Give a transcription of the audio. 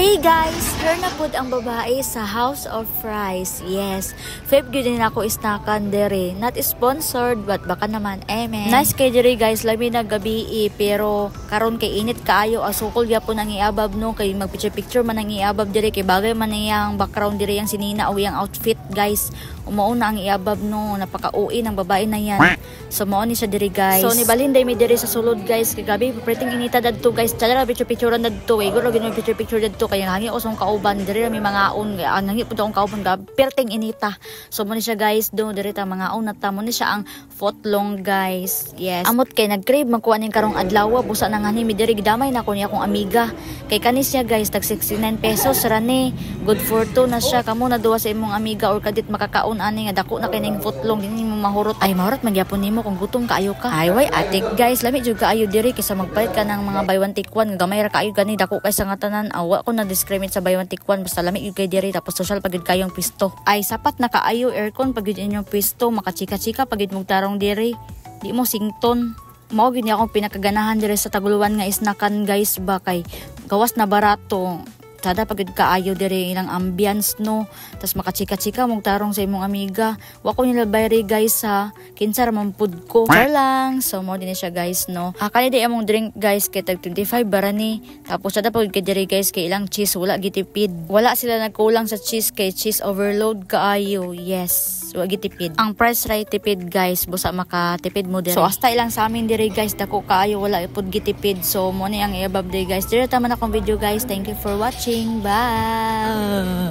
Hey guys, here na pud ang babae sa House of Fries. Yes, fave gyud din ako isnakan dere. Not sponsored but baka naman amen. Nice kay dere guys, labi na gabi pero karon kay init kaayo asukol gyapon ang iabab no kay magpicture man ang iabab dere kay bagay man iyang background dere yang sinina o yang outfit guys. Umauna ang iabab no, napaka-uwi ng babae na yan. So mao ni siya diri guys. So ni Balinday mi diri sa sulod guys, kay gabi preting inita dadto guys. Tara picture-picturean dadto eh. Guro gino picture to kay hangi ko sa kauban diri mi mga on ang hangi pud akong kauban gab perting inita. So mo ni siya guys do diri ta mga on nata mo ni siya ang footlong guys. Yes. Amot kay nag-crave magkuha ning karong adlaw busa nang ani mi diri gidamay na ko ni akong amiga. Kay kanis siya guys tag 69 pesos rani. Good for two na siya kamo na duwa sa imong amiga or kadit makakaon ani nga dako na kay ning footlong dinhi mo mahurot. Ay mahurot magyapon nimo kung gutom kaayo ka. Ay way atik guys lami jud kaayo diri kaysa magpalit ka ng mga buy one take one gamay ra kaayo gani dako kay sa nga tanan awa ko na discriminate sa buy one take one basta lami gyud kay diri tapos social pagid kayong pisto. Ay sapat na kaayo aircon pagid inyong pisto makachika-chika pagid mong tarong diri. Di mo sington. Mao gid akong pinakaganahan diri sa Taguluan nga isnakan guys ba kay gawas na barato. Sada pagid kaayo diri ilang ambience no tas makachika-chika mong tarong sa imong amiga wa ko nila bayri guys ha kinsa ra man pud ko char lang so mo din siya guys no kani di among drink guys kay tag 25 barani tapos sada pagid kay diri guys kay ilang cheese wala gitipid wala sila nagkulang sa cheese kay cheese overload kaayo yes wa gitipid ang price right tipid guys busa makatipid mo diri so hasta ilang sa amin diri guys dako kaayo wala pud gitipid so mo ni ang iabab day guys diri ta man akong video guys thank you for watching. Bye.